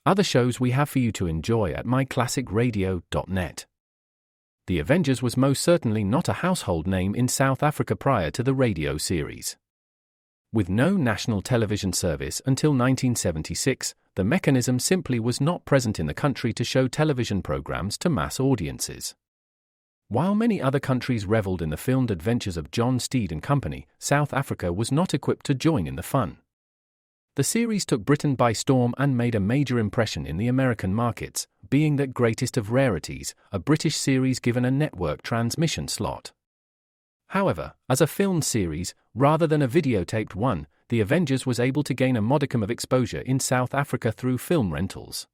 other shows we have for you to enjoy at myclassicradio.net. The Avengers was most certainly not a household name in South Africa prior to the radio series. With no national television service until 1976, the mechanism simply was not present in the country to show television programs to mass audiences. While many other countries reveled in the filmed adventures of John Steed and company, South Africa was not equipped to join in the fun. The series took Britain by storm and made a major impression in the American markets, being that greatest of rarities, a British series given a network transmission slot. However, as a filmed series, rather than a videotaped one, The Avengers was able to gain a modicum of exposure in South Africa through film rentals.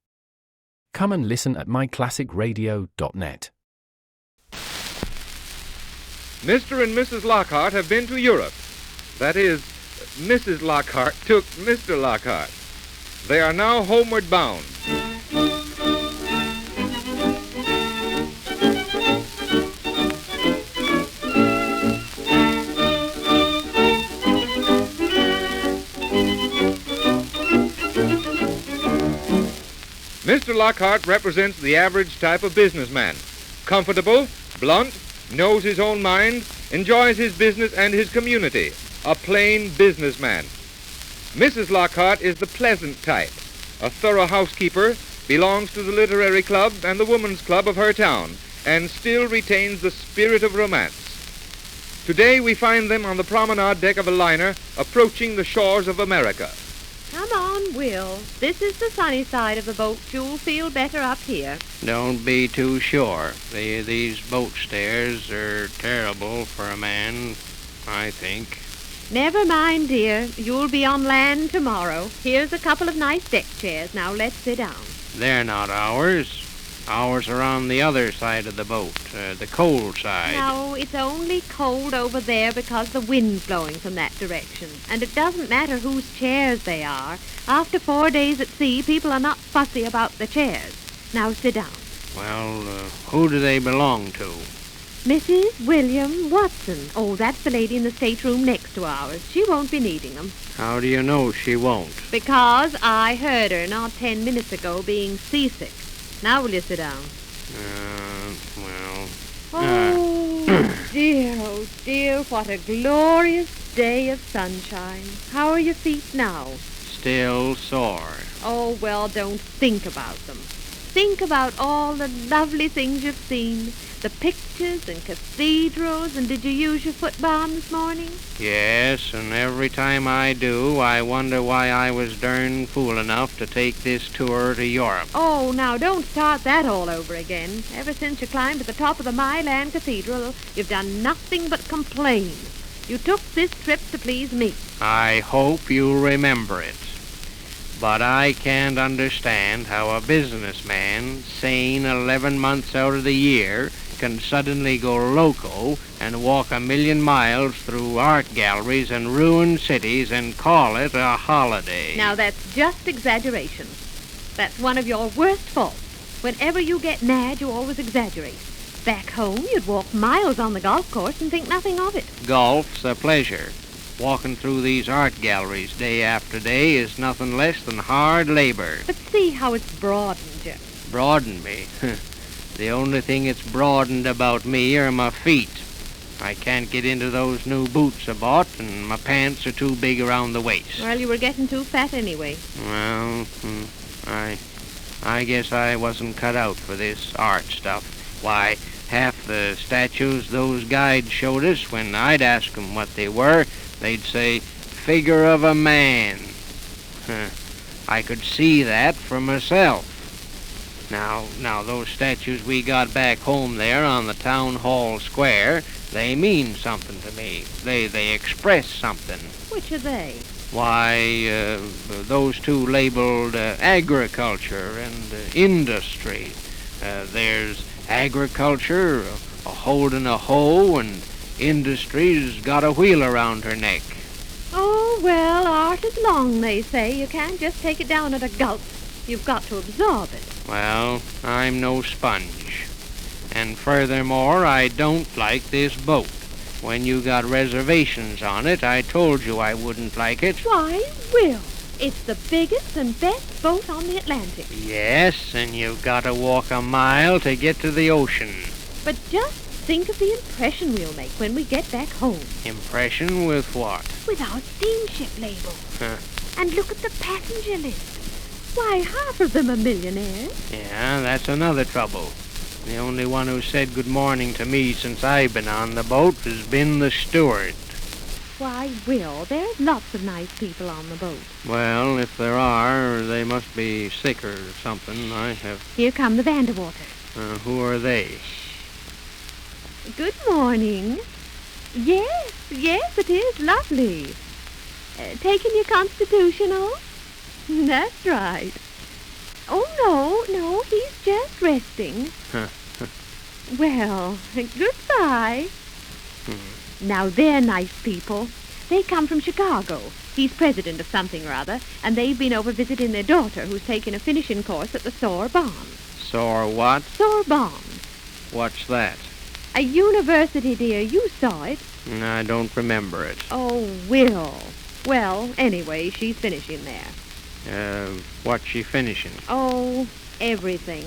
Come and listen at myclassicradio.net. Mr. and Mrs. Lockhart have been to Europe. That is, Mrs. Lockhart took Mr. Lockhart. They are now homeward bound. Mr. Lockhart represents the average type of businessman. Comfortable, blunt, knows his own mind, enjoys his business and his community. A plain businessman. Mrs. Lockhart is the pleasant type. A thorough housekeeper, belongs to the literary club and the women's club of her town, and still retains the spirit of romance. Today we find them on the promenade deck of a liner approaching the shores of America. Come on, Will. This is the sunny side of the boat. You'll feel better up here. Don't be too sure. These boat stairs are terrible for a man, I think. Never mind, dear. You'll be on land tomorrow. Here's a couple of nice deck chairs. Now let's sit down. They're not ours. Ours are on the other side of the boat, the cold side. No, it's only cold over there because the wind's blowing from that direction. And it doesn't matter whose chairs they are. After 4 days at sea, people are not fussy about the chairs. Now sit down. Well, who do they belong to? Mrs. William Watson. Oh, that's the lady in the stateroom next to ours. She won't be needing them. How do you know she won't? Because I heard her not 10 minutes ago being seasick. Now will you sit down? Well... Oh, dear, what a glorious day of sunshine. How are your feet now? Still sore. Oh, well, don't think about them. Think about all the lovely things you've seen. The pictures and cathedrals, and did you use your foot balm this morning? Yes, and every time I do, I wonder why I was darn fool enough to take this tour to Europe. Oh, now don't start that all over again. Ever since you climbed to the top of the Milan Cathedral, you've done nothing but complain. You took this trip to please me. I hope you'll remember it. But I can't understand how a businessman, sane 11 months out of the year, can suddenly go loco and walk 1,000,000 miles through art galleries and ruined cities and call it a holiday. Now that's just exaggeration. That's one of your worst faults. Whenever you get mad, you always exaggerate. Back home, you'd walk miles on the golf course and think nothing of it. Golf's a pleasure. Walking through these art galleries day after day is nothing less than hard labor. But see how it's broadened you. Broadened me? The only thing it's broadened about me are my feet. I can't get into those new boots I bought, and my pants are too big around the waist. Well, you were getting too fat anyway. Well, I guess I wasn't cut out for this art stuff. Why, half the statues those guides showed us, when I'd ask 'em what they were, they'd say, figure of a man. I could see that for myself. Now, those statues we got back home there on the town hall square, they mean something to me. They express something. Which are they? Why, those two labeled agriculture and industry. There's agriculture, holding a hoe, and industry's got a wheel around her neck. Oh, well, art is long, they say. You can't just take it down at a gulp. You've got to absorb it. Well, I'm no sponge. And furthermore, I don't like this boat. When you got reservations on it, I told you I wouldn't like it. Why, Will, It's the biggest and best boat on the Atlantic. Yes, and you've got to walk a mile to get to the ocean. But just think of the impression we'll make when we get back home. Impression with what? With our steamship label. Huh. And look at the passenger list. Why, half of them are millionaires. Yeah, that's another trouble. The only one who said good morning to me since I've been on the boat has been the steward. Why, Will, there's lots of nice people on the boat. Well, if there are, they must be sick or something. I have... Here come the Vanderwaters. Who are they? Good morning. Yes, it is lovely. Taking your constitutional? That's right. Oh, no, he's just resting. Well, goodbye. Now, they're nice people. They come from Chicago. He's president of something or other, and they've been over visiting their daughter, who's taking a finishing course at the Sorbonne. Sore what? Sorbonne. What's that? A university, dear. You saw it. I don't remember it. Oh, Will. Well, anyway, she's finishing there. What's she finishing? Oh, everything.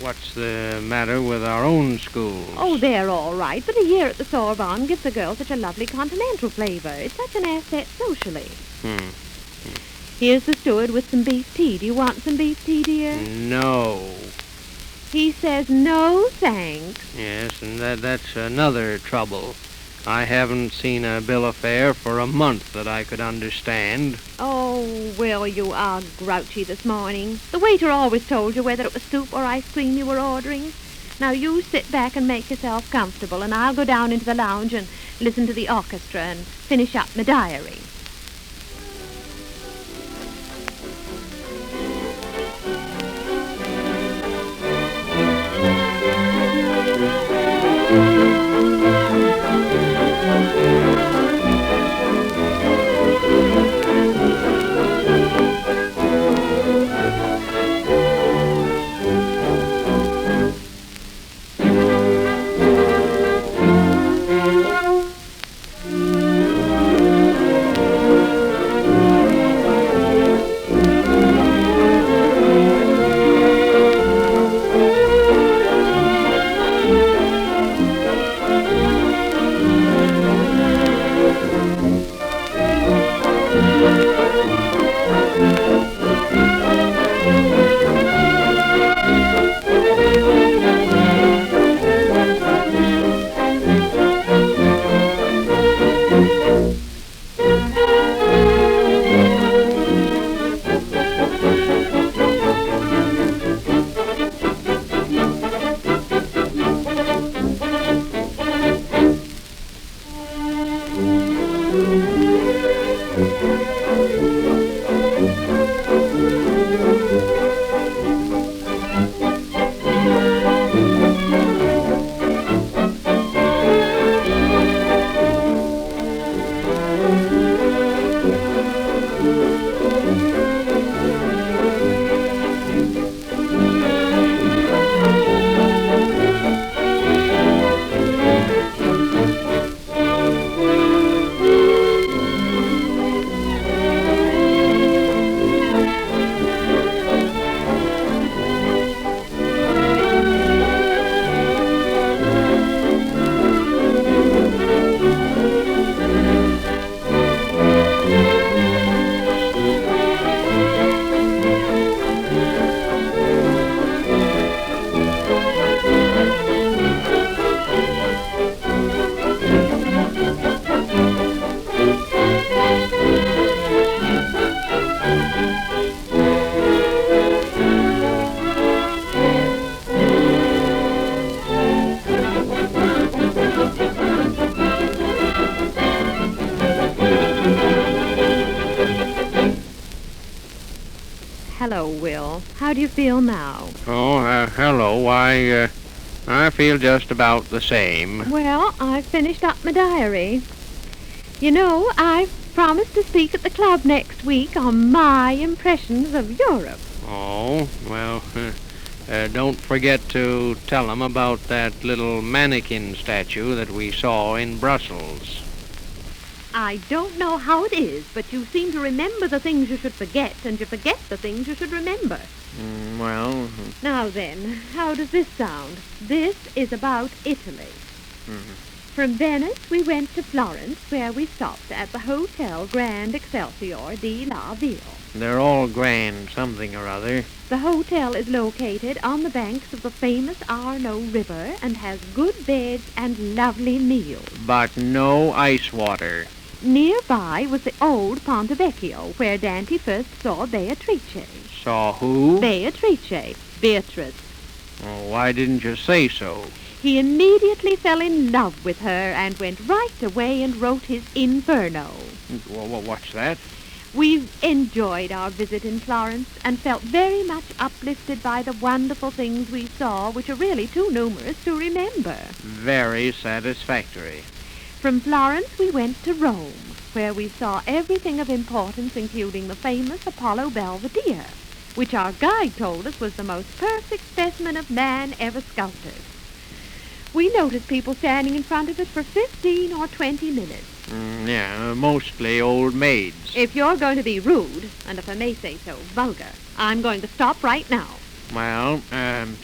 What's the matter with our own schools? Oh, they're all right, but a year at the Sorbonne gives a girl such a lovely continental flavor. It's such an asset socially. Here's the steward with some beef tea. Do you want some beef tea, dear? No. He says no, thanks. Yes, and that's another trouble. I haven't seen a bill of fare for a month that I could understand. Oh, Will, you are grouchy this morning. The waiter always told you whether it was soup or ice cream you were ordering. Now you sit back and make yourself comfortable, and I'll go down into the lounge and listen to the orchestra and finish up my diary. Hello, Will. How do you feel now? Oh, hello. I feel just about the same. Well, I've finished up my diary. You know, I've promised to speak at the club next week on my impressions of Europe. Oh, well, don't forget to tell them about that little mannequin statue that we saw in Brussels. I don't know how it is, but you seem to remember the things you should forget, and you forget the things you should remember. Well... Now then, how does this sound? This is about Italy. From Venice, we went to Florence, where we stopped at the Hotel Grand Excelsior di La Ville. They're all grand something or other. The hotel is located on the banks of the famous Arno River and has good beds and lovely meals. But no ice water. Nearby was the old Ponte Vecchio, where Dante first saw Beatrice. Saw who? Beatrice. Beatrice. Oh, why didn't you say so? He immediately fell in love with her and went right away and wrote his Inferno. What's that? We enjoyed our visit in Florence and felt very much uplifted by the wonderful things we saw, which are really too numerous to remember. Very satisfactory. From Florence, we went to Rome, where we saw everything of importance, including the famous Apollo Belvedere, which our guide told us was the most perfect specimen of man ever sculpted. We noticed people standing in front of it for 15 or 20 minutes. Yeah, mostly old maids. If you're going to be rude, and if I may say so, vulgar, I'm going to stop right now. Well,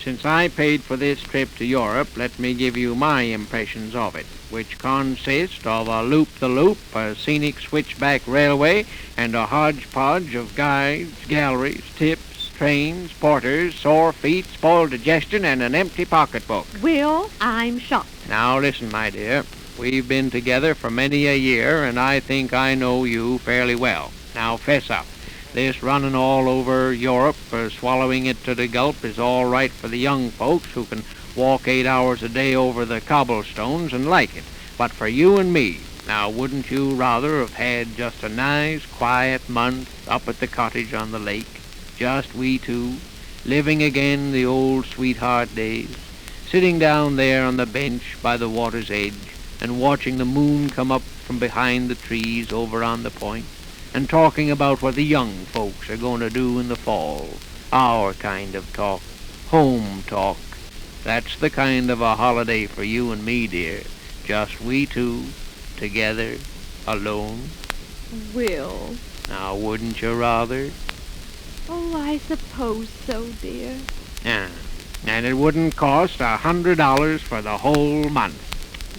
since I paid for this trip to Europe, let me give you my impressions of it, which consist of a loop-the-loop, a scenic switchback railway, and a hodgepodge of guides, galleries, tips, trains, porters, sore feet, spoiled digestion, and an empty pocketbook. Will, I'm shocked. Now listen, my dear. We've been together for many a year, and I think I know you fairly well. Now fess up. This running all over Europe, swallowing it to the gulp, is all right for the young folks who can walk 8 hours a day over the cobblestones and like it. But for you and me, now wouldn't you rather have had just a nice, quiet month up at the cottage on the lake? Just we two, living again the old sweetheart days, sitting down there on the bench by the water's edge, and watching the moon come up from behind the trees over on the point, and talking about what the young folks are going to do in the fall. Our kind of talk. Home talk. That's the kind of a holiday for you and me, dear. Just we two, together, alone. Will. Now, wouldn't you rather? Oh, I suppose so, dear. Yeah. And it wouldn't cost $100 for the whole month.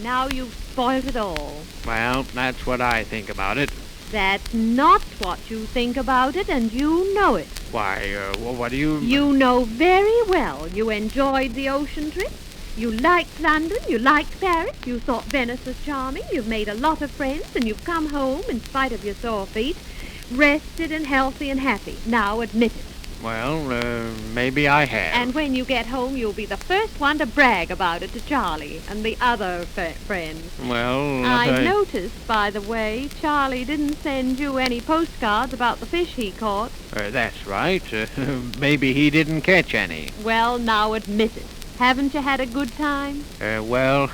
Now you've spoiled it all. Well, that's what I think about it. That's not what you think about it, and you know it. Why, what do you... You know very well you enjoyed the ocean trip. You liked London, you liked Paris, you thought Venice was charming, you've made a lot of friends, and you've come home, in spite of your sore feet, rested and healthy and happy. Now admit it. Well, maybe I have. And when you get home, you'll be the first one to brag about it to Charlie and the other friends. Well, I noticed, by the way, Charlie didn't send you any postcards about the fish he caught. That's right. Maybe he didn't catch any. Well, now admit it. Haven't you had a good time? Well,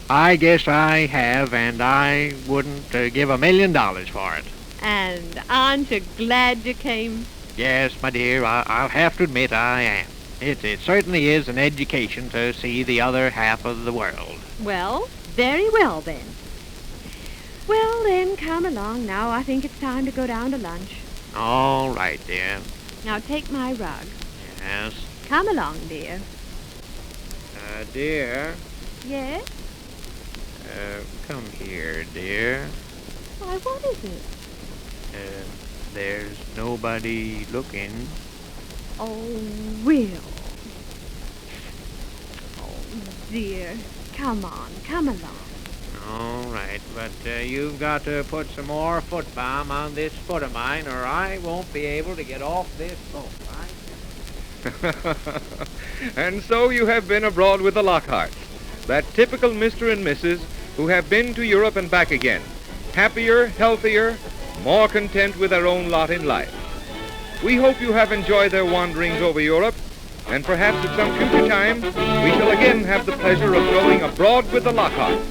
I guess I have, and I wouldn't give $1 million for it. And aren't you glad you came? Yes, my dear, I'll have to admit I am. It certainly is an education to see the other half of the world. Well, very well then. Well then, come along now. I think it's time to go down to lunch. All right, dear. Now take my rug. Yes. Come along, dear. Dear. Yes? Come here, dear. Why, what is it? There's nobody looking. Oh, Will. Oh, dear. Come on, come along. All right, but you've got to put some more foot balm on this foot of mine, or I won't be able to get off this boat. And so you have been abroad with the Lockharts, that typical Mr. and Mrs. who have been to Europe and back again, happier, healthier, more content with their own lot in life. We hope you have enjoyed their wanderings over Europe, and perhaps at some future time we shall again have the pleasure of going abroad with the Lockharts.